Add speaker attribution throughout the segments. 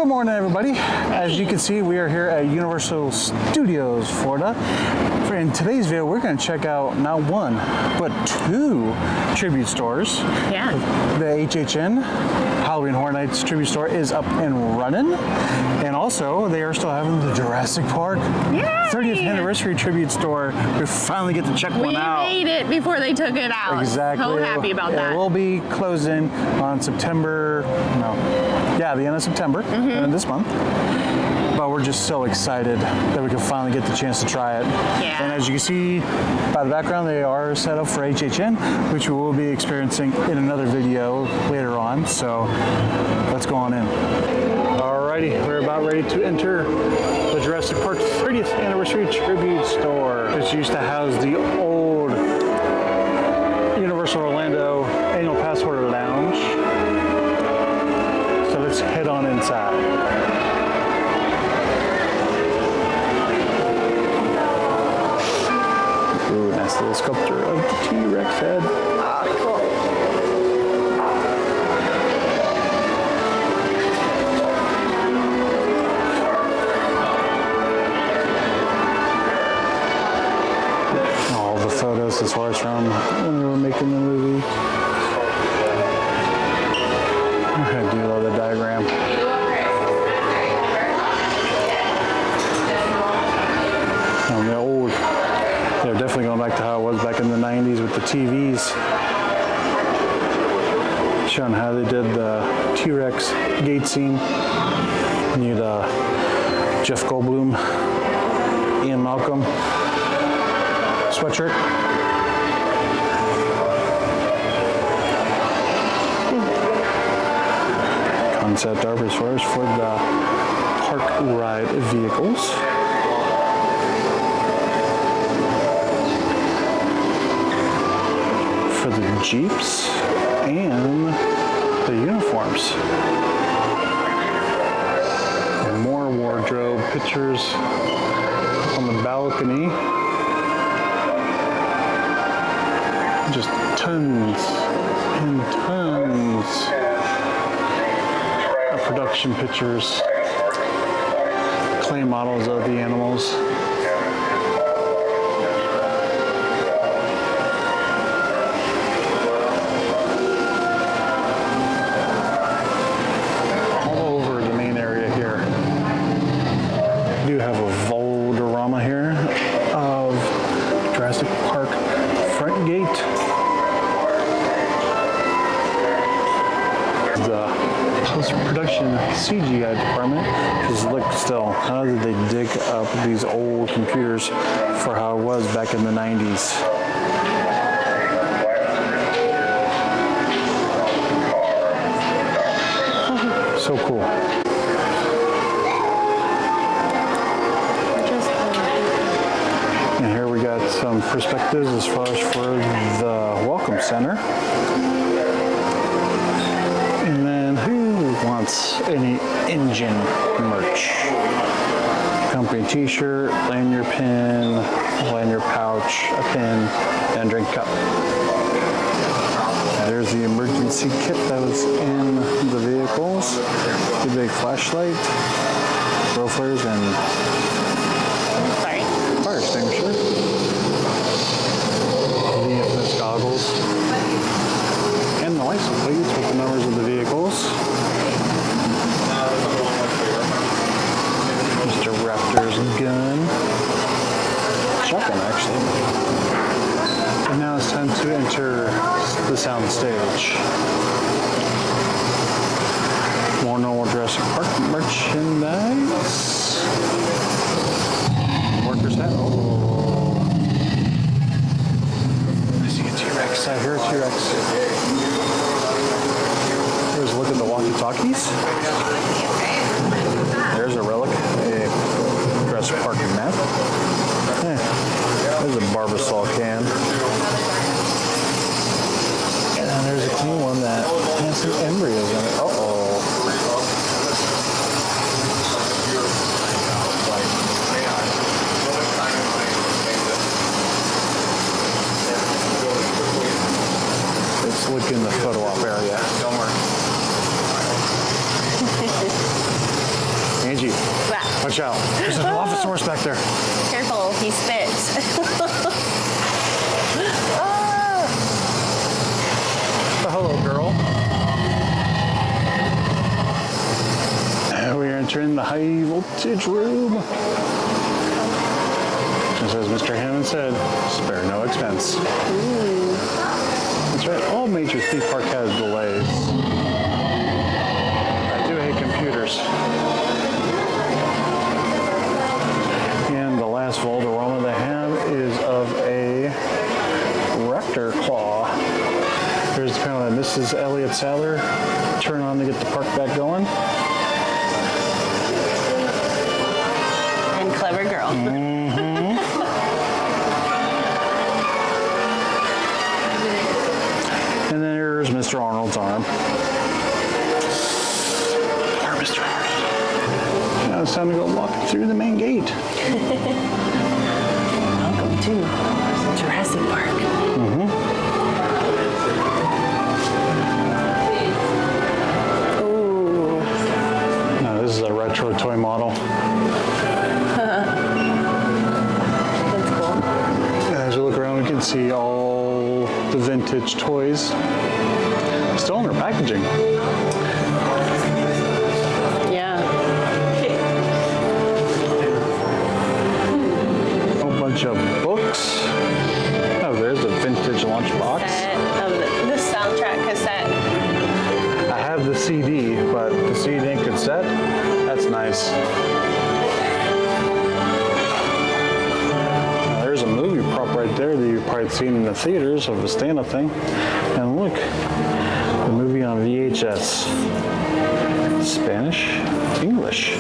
Speaker 1: Good morning, everybody. As you can see, we are here at Universal Studios, Florida. In today's video, we're going to check out not one, but two tribute stores.
Speaker 2: Yeah.
Speaker 1: The HHN Halloween Horror Nights tribute store is up and running. And also, they are still having the Jurassic Park 30th anniversary tribute store. We finally get to check one out.
Speaker 2: We made it before they took it out.
Speaker 1: Exactly.
Speaker 2: So happy about that.
Speaker 1: It will be closing on the end of September, end of this month. But we're just so excited that we can finally get the chance to try it.
Speaker 2: Yeah.
Speaker 1: And as you can see by the background, they are set up for HHN, which we will be experiencing in another video later on. So let's go on in. Alrighty, we're about ready to enter the Jurassic Park 30th anniversary tribute store. This used to house the old Universal Orlando Annual Passholder Lounge. So let's head on inside. Ooh, nice little sculpture of the T-Rex head.
Speaker 2: Cool.
Speaker 1: All the photos as far as from when we were making the movie. I do love the diagram. They're definitely going back to how it was back in the 90s with the TVs. Showing how they did the T-Rex gate scene. You had Jeff Goldblum, Ian Malcolm sweatshirt. Concept art as far as for the park ride vehicles. For the Jeeps and the uniforms. And more wardrobe pictures on the balcony. Just tons and tons of production pictures, clay models of the animals. All over the main area here. We do have a Voldorama here of Jurassic Park front gate. The post-production CGI department. Just look still, how did they dig up these old computers for how it was back in the 90s? So cool. And here we got some perspectives as far as for the Welcome Center. And then who wants any engine merch? Company t-shirt, lanyard pin, lanyard pouch, a pin, and drink cup. There's the emergency kit that was in the vehicles. The big flashlight, throw flares, and fire extinguisher. The infamous goggles. And the license plates with the numbers of the vehicles. Mr. Raptor's gun. Shotgun, actually. And now it's time to enter the sound stage. More normal Jurassic Park merchandise. Workers hat. Oh. I see a T-Rex. I hear a T-Rex. Here's a look at the walkie-talkies. There's a relic, a Jurassic Park map. There's a Barbasol can. And then there's a clean one that has some embryos in it. Uh-oh. Let's look in the photo op area. Don't worry. Watch out. There's a Dilophosaurus back there.
Speaker 2: Careful, he spits.
Speaker 1: Oh, hello, girl. And we are entering the high voltage room. Just as Mr. Hammond said, spare no expense. That's right, all major theme park has delays. I do hate computers. And the last Volderama they have is of a raptor claw. Here's the panel that Mrs. Elliott Sadler turn on to get the park back going.
Speaker 2: And clever girl.
Speaker 1: And then here's Mr. Arnold's arm. Poor Mr. Arnold. Now it's time to go walking through the main gate.
Speaker 2: Welcome to Jurassic Park. Ooh.
Speaker 1: Now this is a retro toy model.
Speaker 2: That's cool.
Speaker 1: As we look around, we can see all the vintage toys still in their packaging.
Speaker 2: Yeah.
Speaker 1: A whole bunch of books. Oh, there's a vintage lunchbox.
Speaker 2: Set of the soundtrack cassette.
Speaker 1: I have the CD, but the CD and cassette, that's nice. There's a movie prop right there that you've probably seen in the theaters of the stand-up thing. And look, the movie on VHS. Spanish, English.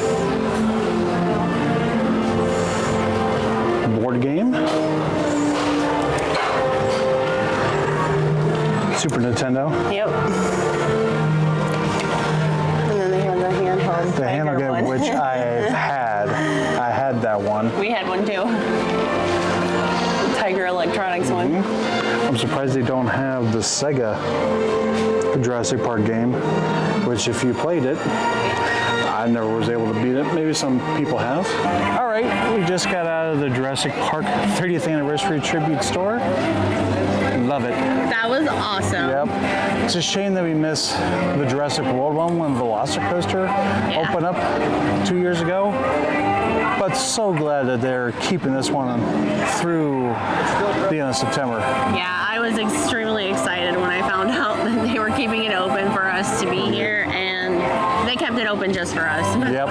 Speaker 1: Board game. Super Nintendo.
Speaker 2: Yep. And then they have the handheld.
Speaker 1: The handheld game,
Speaker 2: one.
Speaker 1: which I've had. I had that one.
Speaker 2: We had one too. Tiger Electronics one.
Speaker 1: I'm surprised they don't have the Sega Jurassic Park game, which if you played it, I never was able to beat it. Maybe some people have. All right, we just got out of the Jurassic Park 30th Anniversary Tribute Store. Love it.
Speaker 2: That was awesome.
Speaker 1: Yep. It's a shame that we missed the Jurassic World one when Velocicoaster opened up 2 years ago. But so glad that they're keeping this one through the end of September.
Speaker 2: Yeah, I was extremely excited when I found out that they were keeping it open for us to be here, and they kept it open just for us.
Speaker 1: Yep.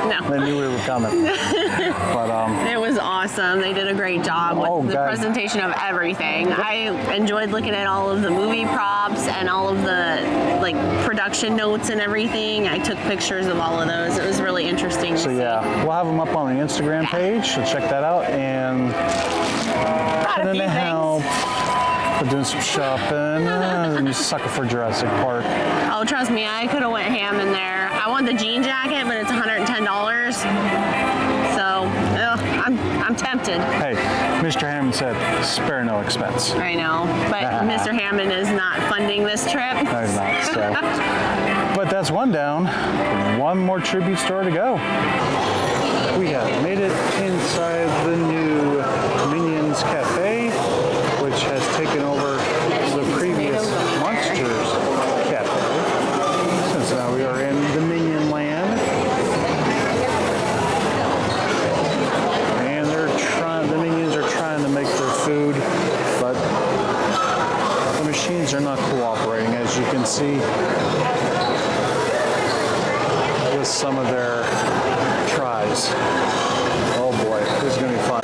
Speaker 2: No.
Speaker 1: They knew we were coming. But
Speaker 2: It was awesome. They did a great job with the presentation of everything. I enjoyed looking at all of the movie props and all of the like production notes and everything. I took pictures of all of those. It was really interesting.
Speaker 1: so yeah, we'll have them up on the Instagram page, so check that out. And
Speaker 2: Got a few
Speaker 1: to help.
Speaker 2: things.
Speaker 1: We're doing some shopping. I'm a sucker for Jurassic Park.
Speaker 2: Oh, trust me, I could have went ham in there. I want the jean jacket, but it's $110. So, I'm tempted.
Speaker 1: Hey, Mr. Hammond said, spare no expense.
Speaker 2: I know, but Mr. Hammond is not funding this trip.
Speaker 1: No, he's not, so. But that's one down. One more tribute store to go. We have made it inside the new Minions Cafe, which has taken over the previous Monsters Cafe. Since now we are in the Minion land. And the Minions are trying to make their food, but the machines are not cooperating, as you can see with some of their tries. Oh boy, this is going to be fun.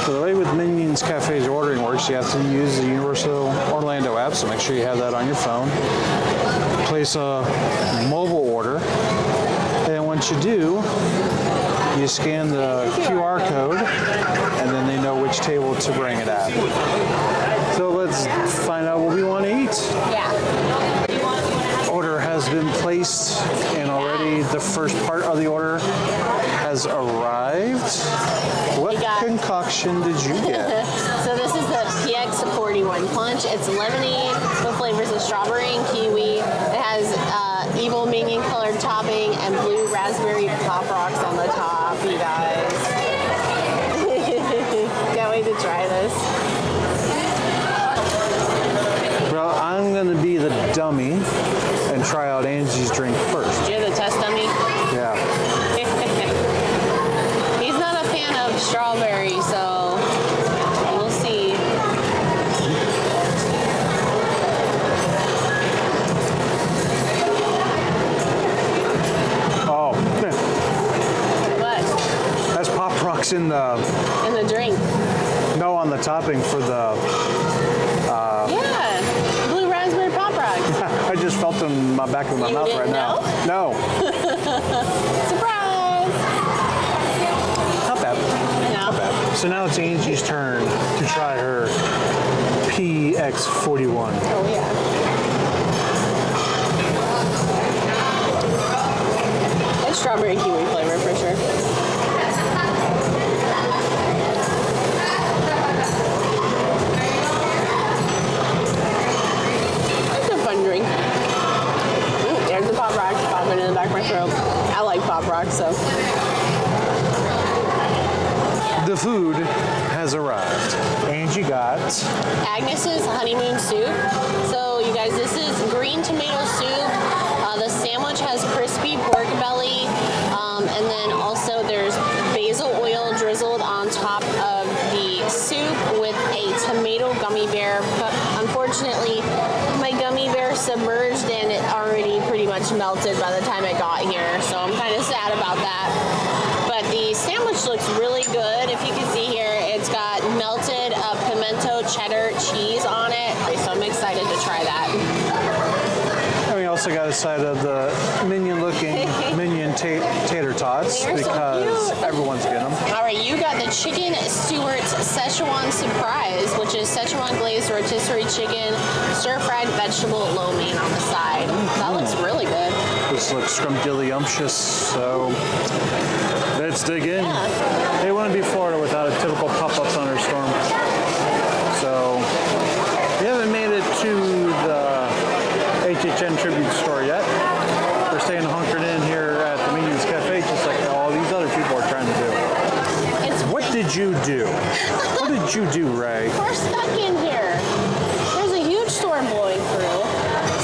Speaker 1: So the way with Minions Cafe's ordering works, you have to use the Universal Orlando app, so make sure you have that on your phone. Place a mobile order, and once you do, you scan the QR code, and then they know which table to bring it at. So let's find out what we want to eat.
Speaker 2: Yeah.
Speaker 1: Order has been placed, and already the first part of the order has arrived. What concoction did you get?
Speaker 2: So this is the PX41 Punch. It's lemonade with flavors of strawberry and kiwi. It has evil Minion
Speaker 1: dummy and try out Angie's drink first.
Speaker 2: You're the test dummy?
Speaker 1: Yeah.
Speaker 2: He's not a fan of strawberry, so we'll see.
Speaker 1: Oh.
Speaker 2: What?
Speaker 1: That's Pop Rocks in the
Speaker 2: drink.
Speaker 1: No, on the topping for the.
Speaker 2: Yeah, blue raspberry Pop Rocks.
Speaker 1: I just felt them in my back of my mouth right now. No.
Speaker 2: Surprise!
Speaker 1: Not bad.
Speaker 2: No.
Speaker 1: Not bad. So now it's Angie's turn to try her PX41.
Speaker 2: Oh yeah. It's strawberry kiwi flavor for sure. Drink. Ooh, there's the Pop Rocks popping in the back of my throat. I like Pop Rocks, so.
Speaker 1: The food has arrived. Angie got
Speaker 2: Agnes's honeymoon soup. So you guys, this is green tomato soup. The sandwich has crispy pork belly, and then also there's basil oil drizzled on top of the soup with a tomato gummy bear. But unfortunately, my gummy bear submerged and it already pretty much melted by the time it got here. So I'm kind of sad about that. But the sandwich looks really good. If you can see here, it's got melted pimento cheddar cheese on it. So I'm excited to try that.
Speaker 1: And we also got a side of the Minion looking Minion tater tots
Speaker 2: They're
Speaker 1: because
Speaker 2: so cute.
Speaker 1: everyone's getting them.
Speaker 2: All right, you got the Chicken Stewart's Szechuan Surprise, which is Szechuan glazed rotisserie chicken, stir-fried vegetable lo mein on the side. That looks really good.
Speaker 1: This looks scrumptious, so let's dig in.
Speaker 2: Yeah.
Speaker 1: It wouldn't be Florida without a typical pop-up thunderstorm. So we haven't made it to the HHN tribute store yet. We're staying hunkered in here at the Minion's Cafe, just like all these other people are trying to do. What did you do? What did you do, Ray?
Speaker 2: We're stuck in here. There's a huge storm blowing through,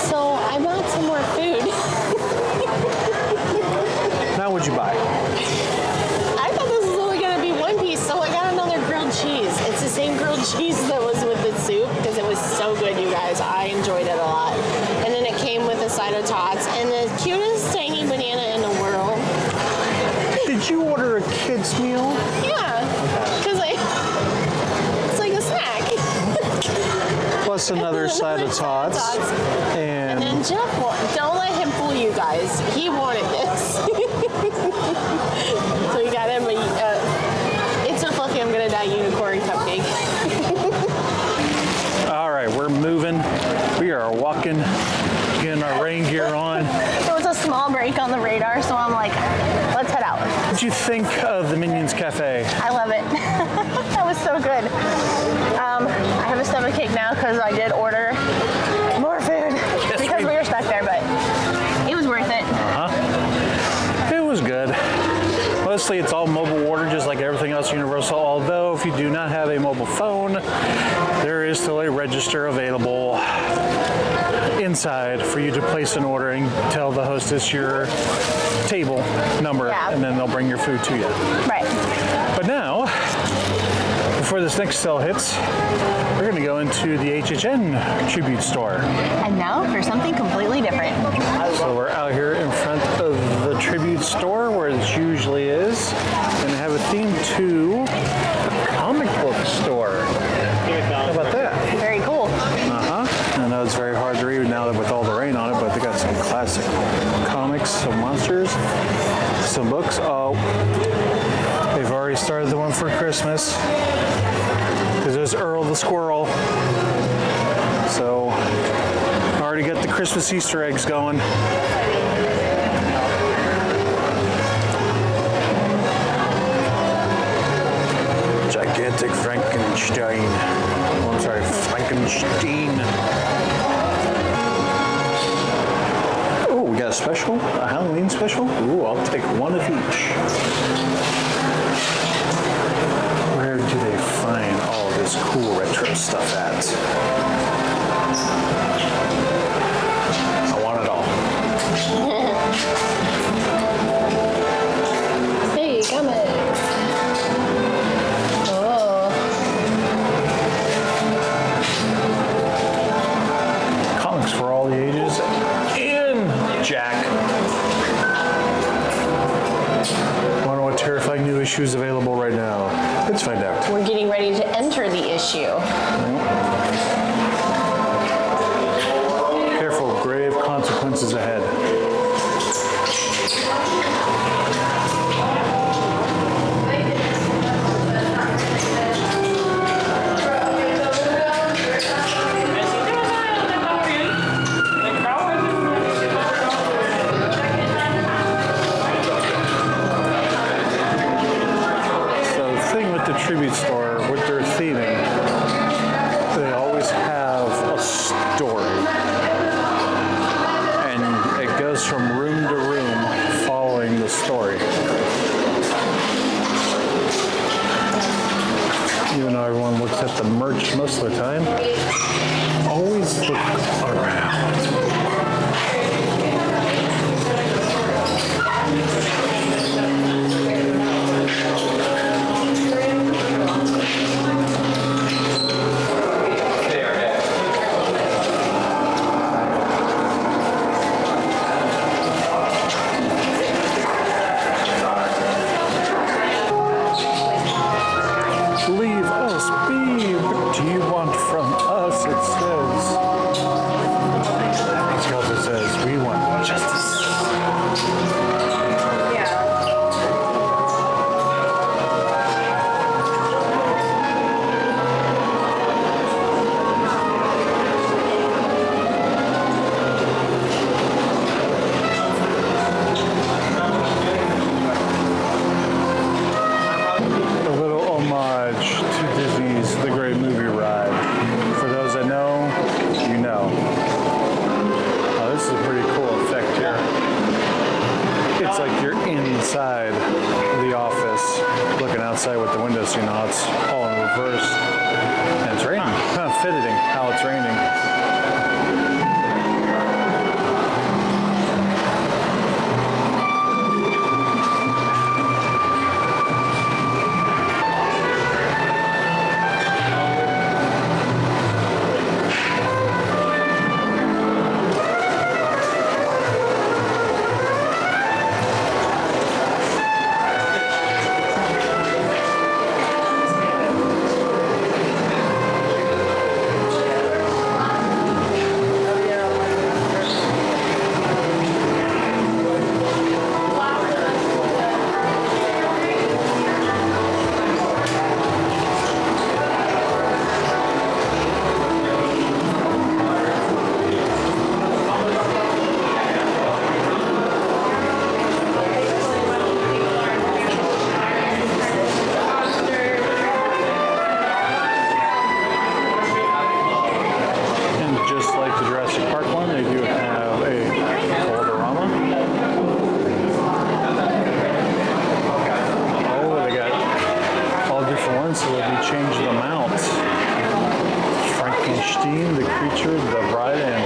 Speaker 2: so I bought some more food.
Speaker 1: Now what'd you buy?
Speaker 2: I thought this was only going to be one piece, so I got another grilled cheese. It's the same grilled cheese that was with the soup because it was so good, you guys. I enjoyed it a lot. And then it came with a side of tots and the cutest tiny banana in the world.
Speaker 1: Did you order a kid's meal?
Speaker 2: Yeah, because it's like a snack.
Speaker 1: Plus another side of tots.
Speaker 2: And then Jeff, don't let him fool you guys. He wanted this. So we got him it's so fluffy, I'm gonna die unicorn cupcake.
Speaker 1: All right, we're moving. We are walking, getting our rain gear on.
Speaker 2: There was a small break on the radar, so I'm like, let's head out.
Speaker 1: What did you think of the Minion's Cafe?
Speaker 2: I love it. That was so good. I have a stomachache now because I did order more food because we were stuck there, but it was worth it.
Speaker 1: It was good. Mostly it's all mobile order, just like everything else Universal, although if you do not have a mobile phone, there is still a register available inside for you to place an order and tell the hostess your table number, and then they'll bring your food to you.
Speaker 2: Right.
Speaker 1: But now, before this next sale hits, we're going to go into the HHN tribute store.
Speaker 2: And now for something completely different.
Speaker 1: So we're out here in front of the tribute store where this usually is, and they have a theme to a comic book store. How about that?
Speaker 2: Very cool.
Speaker 1: I know it's very hard to read now with all the rain on it, but they got some classic comics, some monsters, some books. Oh, they've already started the one for Christmas because there's Earl the Squirrel. So already got the Christmas Easter eggs going. Gigantic Frankenstein. Oh, I'm sorry, Frankenstein. Oh, we got a special? A Halloween special? Ooh, I'll take one of each. Where do they find all this cool retro stuff at? Jack. Wonder what terrifying new issue is available right now. Let's find out.
Speaker 2: We're getting ready to enter the issue.
Speaker 1: Careful, grave consequences ahead. Tribute store, with their theming, they always have a story, and it goes from room to room following the story. Even though everyone looks at the merch most of the time, always look around. Leave us be. What do you want from us? It says. It also says we want justice. Inside the office, looking outside with the windows, so you know how it's all in reverse. And it's raining. Kind of fitting how it's raining. Just like the Jurassic Park one, they do have a Boulderama. Oh, they got all different ones, so they change the mounts. Frankenstein, the creature, the bride, and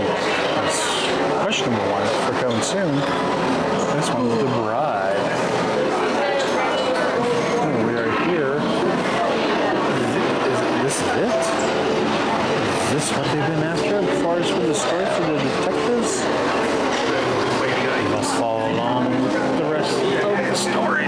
Speaker 1: this questionable one for coming soon. This one's the bride. And we are here. This is it? Is this what they've been after as far as for the story for the detectives? You must follow along with the rest of the story.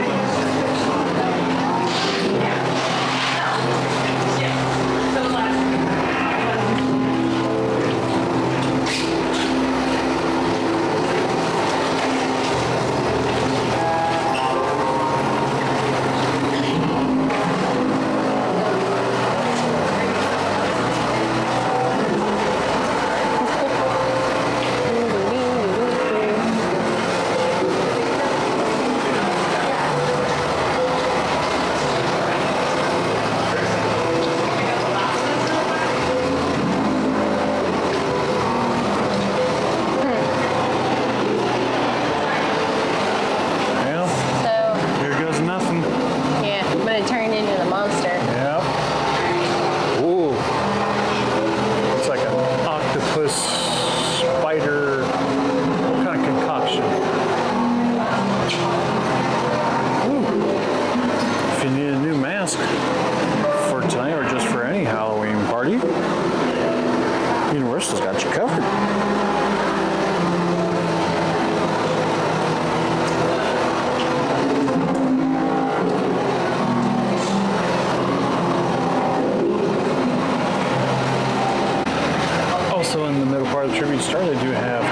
Speaker 1: Tribute Store, they do have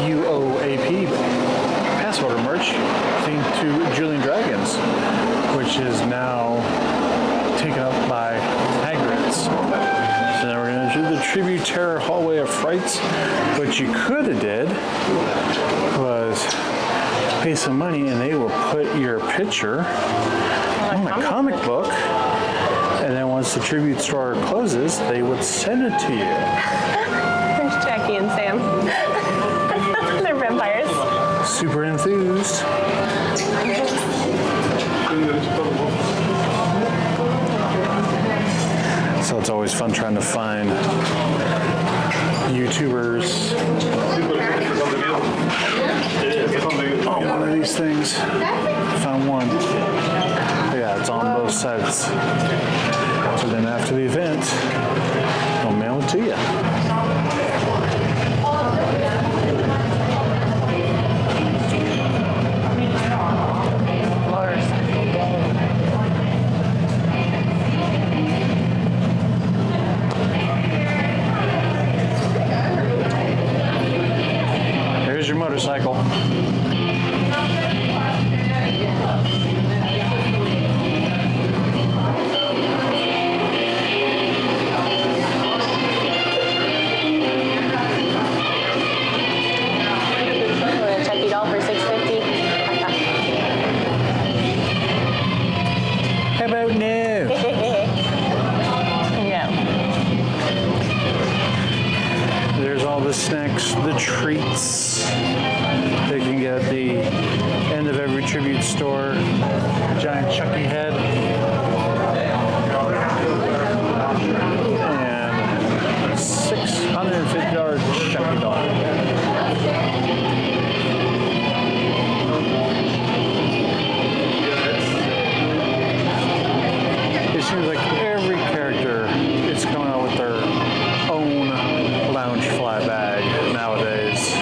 Speaker 1: UOAP Passholder merch themed to Julian Dragons, which is now taken up by Hagrid's. So now we're going to do the Tribute Terror Hallway of Frights. What you could have did was pay some money and they will put your picture on a comic book, and then once the Tribute Store closes, they would send it to you.
Speaker 2: There's Jackie and Sam. They're vampires.
Speaker 1: Super enthused. So it's always fun trying to find YouTubers on one of these things. Found one. Yeah, it's on both sides. So then after the event, they'll mail it to you. There's your motorcycle.
Speaker 2: Chucky doll for $6.50.
Speaker 1: How about no?
Speaker 2: No.
Speaker 1: There's all the snacks, the treats they can get at the end of every Tribute Store. Giant Chucky head. And $650 Chucky doll. It seems like every character is coming out with their own lounge fly bag nowadays.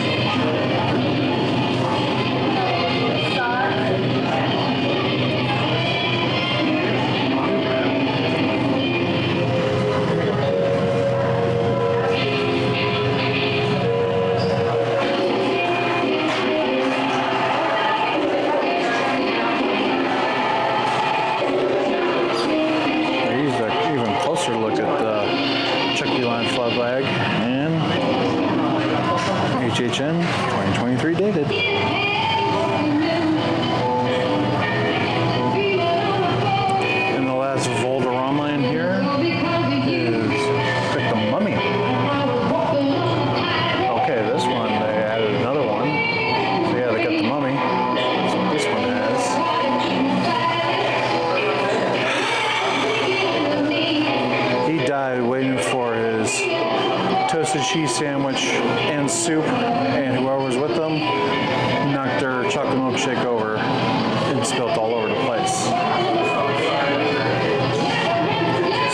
Speaker 1: Here's an even closer look at the Chucky line fly bag and HHN 2023 dated. And the last Volderama in here is like the Mummy. Okay, this one they added another one. So yeah, they got the Mummy. That's what this one has. He died waiting for his toasted cheese sandwich and soup, and whoever was with them knocked their chocolate milkshake over and spilled all over the place.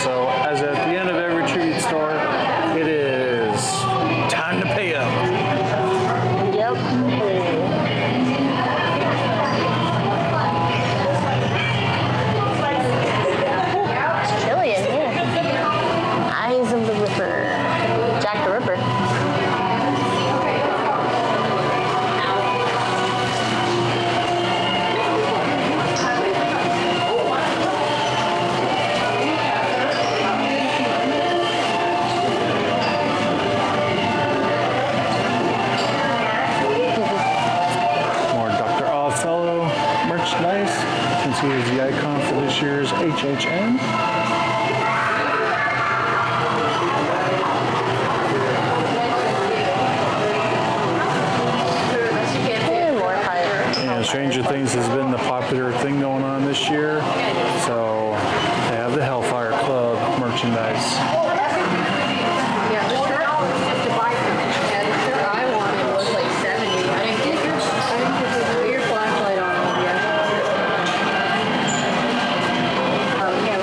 Speaker 1: So, as at the end of every Tribute Store, it is time to pay up.
Speaker 2: Yep. It's chilly in here. Eyes of the Ripper. Jack the Ripper.
Speaker 1: More Dr. Oddfellow merchandise, since he is the icon for this year's HHN.
Speaker 2: And more fire.
Speaker 1: And Stranger Things has been the popular thing going on this year, so they have the Hellfire Club merchandise.
Speaker 3: Yeah, the shirt to buy some. Yeah, the shirt I wanted was like 70. I didn't get your flashlight on yet. Yeah,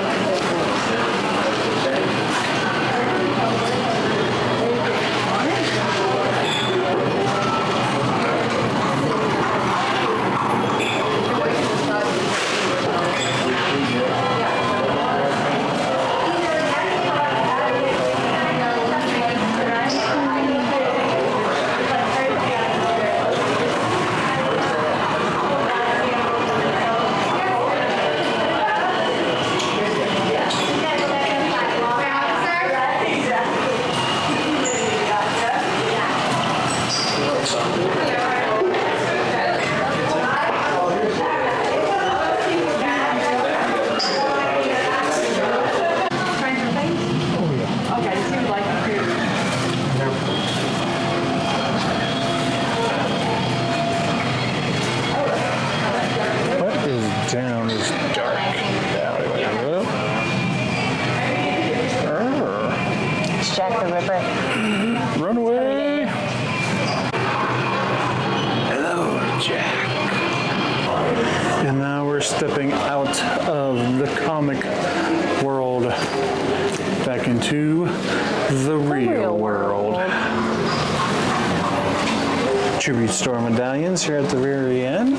Speaker 1: What is down this dark alleyway?
Speaker 2: It's Jack the Ripper.
Speaker 1: Run away! Hello, Jack. And now we're stepping out of the comic world back into the real world. Tribute store medallions here at the very end.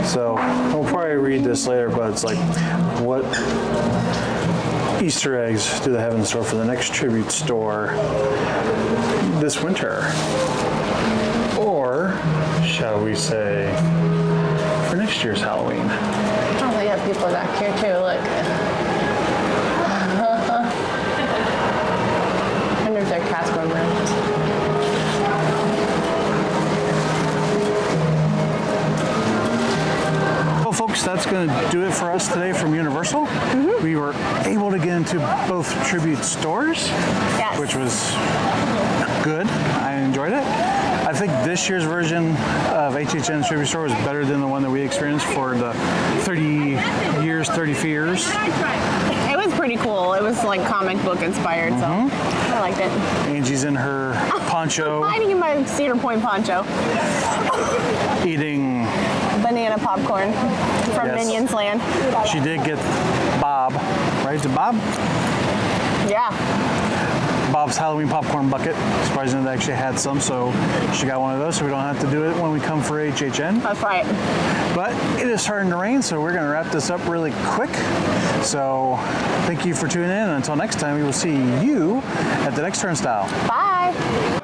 Speaker 1: So we'll probably read this later, but it's like, what Easter eggs do they have in store for the next tribute store this winter? Or shall we say, for next year's Halloween?
Speaker 2: Oh, they have people back here too. Look. I wonder if they're cast members.
Speaker 1: Well, folks, that's going to do it for us today from Universal. We were able to get into both tribute stores,
Speaker 2: Yes.
Speaker 1: which was good. I enjoyed it. I think this year's version of HHN's tribute store was better than the one that we experienced for the 30 fears.
Speaker 2: It was pretty cool. It was like comic book inspired, so I liked it.
Speaker 1: Angie's in her poncho,
Speaker 2: Hiding in my Cedar Point poncho.
Speaker 1: eating.
Speaker 2: Banana popcorn from
Speaker 1: Yes.
Speaker 2: Minion's Land.
Speaker 1: She did get Bob, right? To Bob?
Speaker 2: Yeah.
Speaker 1: Bob's Halloween popcorn bucket. Surprisingly, they actually had some, so she got one of those, so we don't have to do it when we come for HHN.
Speaker 2: That's right.
Speaker 1: But it is starting to rain, so we're going to wrap this up really quick. So thank you for tuning in, and until next time, we will see you at the next turnstile.
Speaker 2: Bye.